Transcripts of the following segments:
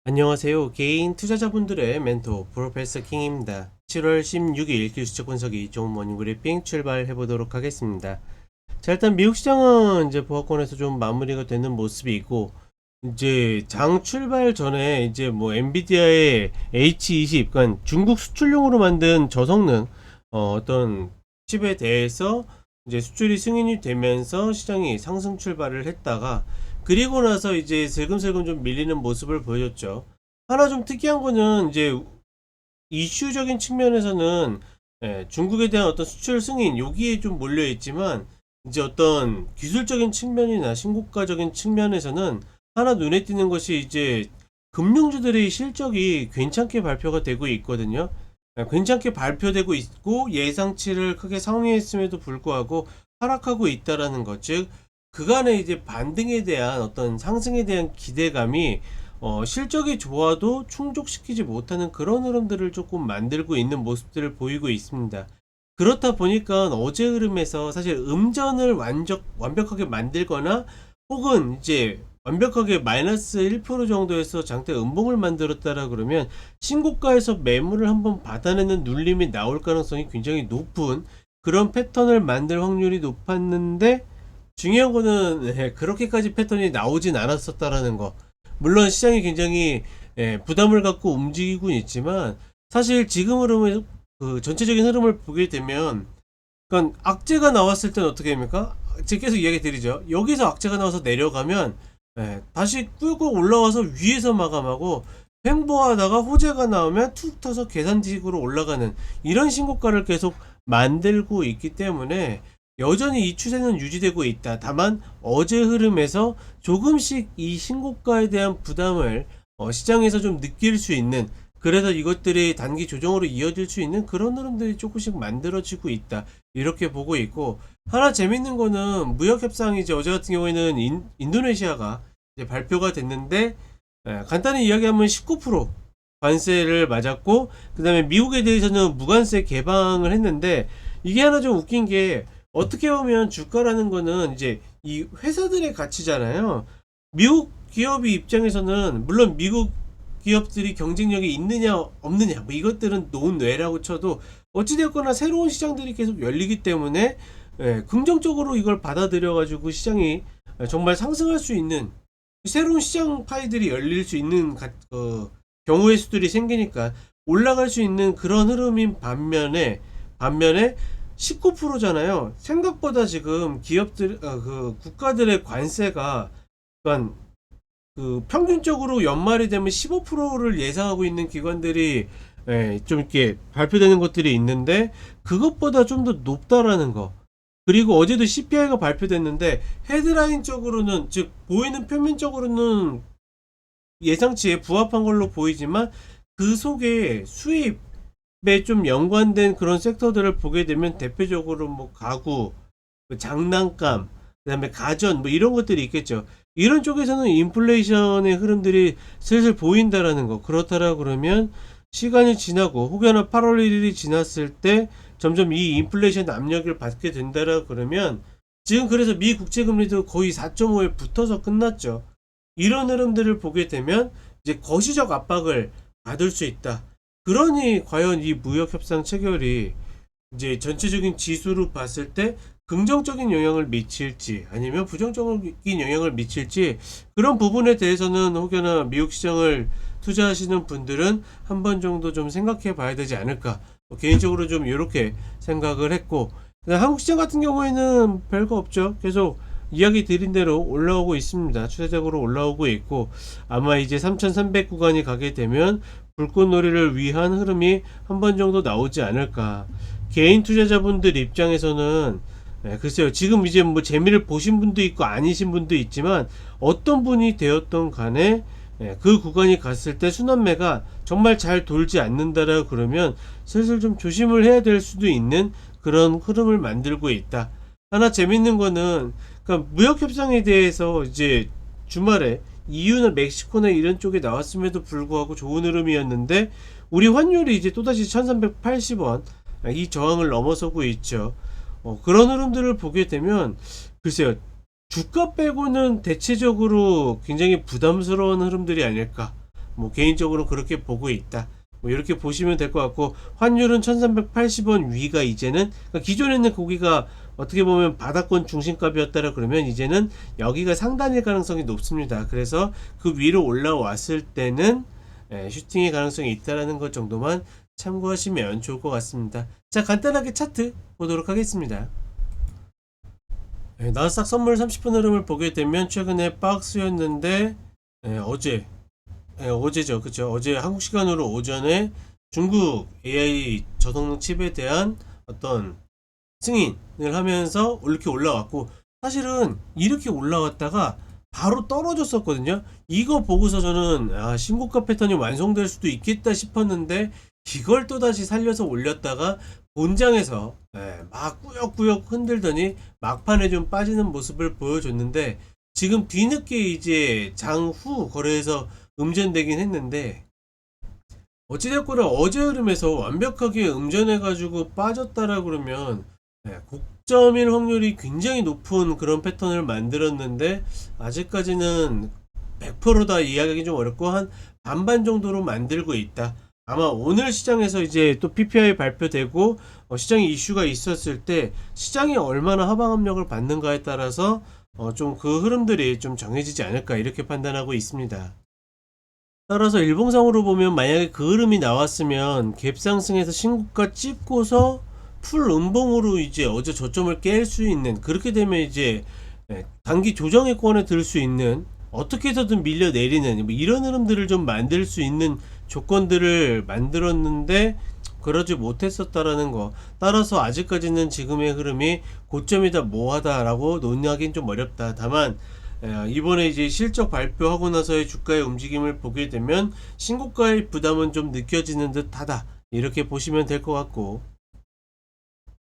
안녕하세요. 개인 투자자분들의 멘토 프로페서 킹입니다. 7월 16일 기술적 분석이 좋은 모닝 브리핑 출발해 보도록 하겠습니다. 자, 일단 미국 시장은 이제 보합권에서 좀 마무리가 되는 모습이고, 이제 장 출발 전에 이제 뭐 엔비디아의 H20, 그러니까 중국 수출용으로 만든 저성능 어떤 칩에 대해서 이제 수출이 승인이 되면서 시장이 상승 출발을 했다가, 그리고 나서 이제 슬금슬금 좀 밀리는 모습을 보여줬죠. 하나 좀 특이한 거는 이제 이슈적인 측면에서는 중국에 대한 어떤 수출 승인 여기에 좀 몰려 있지만, 이제 어떤 기술적인 측면이나 신고가적인 측면에서는 하나 눈에 띄는 것이 이제 금융주들의 실적이 괜찮게 발표가 되고 있거든요. 괜찮게 발표되고 있고 예상치를 크게 상회했음에도 불구하고 하락하고 있다라는 것, 즉 그간의 이제 반등에 대한 어떤 상승에 대한 기대감이 실적이 좋아도 충족시키지 못하는 그런 흐름들을 조금 만들고 있는 모습들을 보이고 있습니다. 그렇다 보니까 어제 흐름에서 사실 음전을 완벽하게 만들거나 혹은 이제 완벽하게 마이너스 1% 정도에서 장대 음봉을 만들었다라 그러면 신고가에서 매물을 한번 받아내는 눌림이 나올 가능성이 굉장히 높은 그런 패턴을 만들 확률이 높았는데, 중요한 거는 그렇게까지 패턴이 나오진 않았었다라는 거. 물론 시장이 굉장히 부담을 갖고 움직이고 있지만, 사실 지금 흐름을 그 전체적인 흐름을 보게 되면, 그러니까 악재가 나왔을 때는 어떻게 됩니까? 제가 계속 이야기 드리죠. 여기서 악재가 나와서 내려가면 다시 끌고 올라와서 위에서 마감하고, 횡보하다가 호재가 나오면 툭 터서 계산식으로 올라가는 이런 신고가를 계속 만들고 있기 때문에 여전히 이 추세는 유지되고 있다. 다만 어제 흐름에서 조금씩 이 신고가에 대한 부담을 시장에서 좀 느낄 수 있는, 그래서 이것들이 단기 조정으로 이어질 수 있는 그런 흐름들이 조금씩 만들어지고 있다, 이렇게 보고 있고, 하나 재밌는 거는 무역 협상이 이제 어제 같은 경우에는 인도네시아가 이제 발표가 됐는데, 간단히 이야기하면 19% 관세를 맞았고, 그 다음에 미국에 대해서는 무관세 개방을 했는데, 이게 하나 좀 웃긴 게, 어떻게 보면 주가라는 거는 이제 이 회사들의 가치잖아요. 미국 기업의 입장에서는 물론 미국 기업들이 경쟁력이 있느냐 없느냐 뭐 이것들은 논외라고 쳐도, 어찌되었거나 새로운 시장들이 계속 열리기 때문에 긍정적으로 이걸 받아들여 가지고 시장이 정말 상승할 수 있는 새로운 시장 파이들이 열릴 수 있는 경우의 수들이 생기니까 올라갈 수 있는 그런 흐름인 반면에 19%잖아요. 생각보다 지금 기업들, 그 국가들의 관세가, 그러니까 그 평균적으로 연말이 되면 15%를 예상하고 있는 기관들이 좀 이렇게 발표되는 것들이 있는데, 그것보다 좀 더 높다라는 거. 그리고 어제도 CPI가 발표됐는데 헤드라인적으로는, 즉 보이는 표면적으로는 예상치에 부합한 걸로 보이지만, 그 속에 수입에 좀 연관된 그런 섹터들을 보게 되면 대표적으로 뭐 가구, 뭐 장난감, 그다음에 가전 뭐 이런 것들이 있겠죠. 이런 쪽에서는 인플레이션의 흐름들이 슬슬 보인다라는 거. 그렇다라 그러면 시간이 지나고 혹여나 8월 1일이 지났을 때 점점 이 인플레이션 압력을 받게 된다라 그러면, 지금 그래서 미 국채금리도 거의 4.5에 붙어서 끝났죠. 이런 흐름들을 보게 되면 이제 거시적 압박을 받을 수 있다. 그러니 과연 이 무역 협상 체결이 이제 전체적인 지수로 봤을 때 긍정적인 영향을 미칠지 아니면 부정적인 영향을 미칠지, 그런 부분에 대해서는 혹여나 미국 시장을 투자하시는 분들은 한 번 정도 좀 생각해 봐야 되지 않을까, 개인적으로 좀 이렇게 생각을 했고, 한국 시장 같은 경우에는 별거 없죠. 계속 이야기 드린 대로 올라오고 있습니다. 추세적으로 올라오고 있고, 아마 이제 3,300 구간이 가게 되면 불꽃놀이를 위한 흐름이 한 번 정도 나오지 않을까. 개인 투자자분들 입장에서는 글쎄요, 지금 이제 뭐 재미를 보신 분도 있고 아니신 분도 있지만, 어떤 분이 되었던 간에 그 구간이 갔을 때 순환매가 정말 잘 돌지 않는다라 그러면 슬슬 좀 조심을 해야 될 수도 있는 그런 흐름을 만들고 있다. 하나 재밌는 거는, 그러니까 무역 협상에 대해서 이제 주말에 EU나 멕시코나 이런 쪽에 나왔음에도 불구하고 좋은 흐름이었는데, 우리 환율이 이제 또다시 1380원 이 저항을 넘어서고 있죠. 그런 흐름들을 보게 되면 글쎄요, 주가 빼고는 대체적으로 굉장히 부담스러운 흐름들이 아닐까, 뭐 개인적으로 그렇게 보고 있다. 뭐 이렇게 보시면 될 것 같고, 환율은 1380원 위가 이제는, 그러니까 기존에는 거기가 어떻게 보면 바닥권 중심값이었다라 그러면 이제는 여기가 상단일 가능성이 높습니다. 그래서 그 위로 올라왔을 때는 슈팅의 가능성이 있다라는 것 정도만 참고하시면 좋을 것 같습니다. 자, 간단하게 차트 보도록 하겠습니다. 나스닥 선물 30분 흐름을 보게 되면 최근에 박스였는데 어제죠, 그쵸? 어제 한국 시간으로 오전에 중국 AI 저성능 칩에 대한 어떤 승인을 하면서 이렇게 올라왔고, 사실은 이렇게 올라왔다가 바로 떨어졌었거든요. 이거 보고서 저는 신고가 패턴이 완성될 수도 있겠다 싶었는데, 이걸 또다시 살려서 올렸다가 본장에서 막 꾸역꾸역 흔들더니 막판에 좀 빠지는 모습을 보여줬는데, 지금 뒤늦게 이제 장후 거래에서 음전되긴 했는데, 어찌됐거나 어제 흐름에서 완벽하게 음전해가지고 빠졌다라 그러면 곡점일 확률이 굉장히 높은 그런 패턴을 만들었는데, 아직까지는 100%다 이야기하기 좀 어렵고 한 반반 정도로 만들고 있다. 아마 오늘 시장에서 이제 또 PPI 발표되고 시장에 이슈가 있었을 때 시장이 얼마나 하방 압력을 받는가에 따라서 좀 그 흐름들이 좀 정해지지 않을까 이렇게 판단하고 있습니다. 따라서 일봉상으로 보면 만약에 그 흐름이 나왔으면 갭 상승해서 신고가 찍고서 풀 음봉으로 이제 어제 저점을 깰 수 있는, 그렇게 되면 이제 단기 조정의권에 들 수 있는, 어떻게 해서든 밀려 내리는 뭐 이런 흐름들을 좀 만들 수 있는 조건들을 만들었는데 그러지 못했었다라는 거. 따라서 아직까지는 지금의 흐름이 고점이다 뭐하다 라고 논의하기는 좀 어렵다. 다만 이번에 이제 실적 발표하고 나서의 주가의 움직임을 보게 되면 신고가의 부담은 좀 느껴지는 듯 하다, 이렇게 보시면 될 것 같고,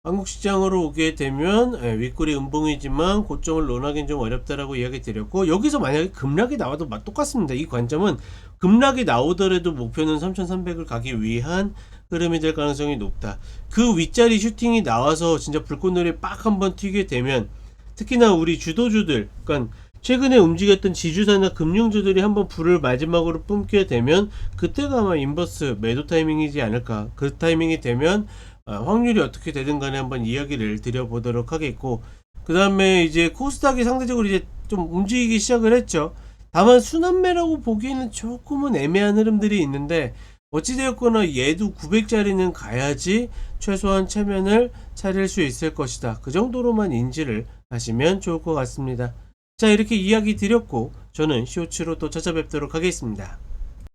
한국 시장으로 오게 되면 윗꼬리 음봉이지만 고점을 논하기는 좀 어렵다라고 이야기 드렸고, 여기서 만약에 급락이 나와도 똑같습니다. 이 관점은 급락이 나오더라도 목표는 3300을 가기 위한 흐름이 될 가능성이 높다. 그 윗자리 슈팅이 나와서 진짜 불꽃놀이 빡 한번 튀게 되면, 특히나 우리 주도주들, 그러니까 최근에 움직였던 지주사나 금융주들이 한번 불을 마지막으로 뿜게 되면 그때가 아마 인버스 매도 타이밍이지 않을까. 그 타이밍이 되면 확률이 어떻게 되든 간에 한번 이야기를 드려보도록 하겠고, 그 다음에 이제 코스닥이 상대적으로 이제 좀 움직이기 시작을 했죠. 다만 순환매라고 보기에는 조금은 애매한 흐름들이 있는데, 어찌되었거나 얘도 900짜리는 가야지 최소한 체면을 차릴 수 있을 것이다. 그 정도로만 인지를 하시면 좋을 것 같습니다. 자, 이렇게 이야기 드렸고 저는 쇼츠로 또 찾아뵙도록 하겠습니다.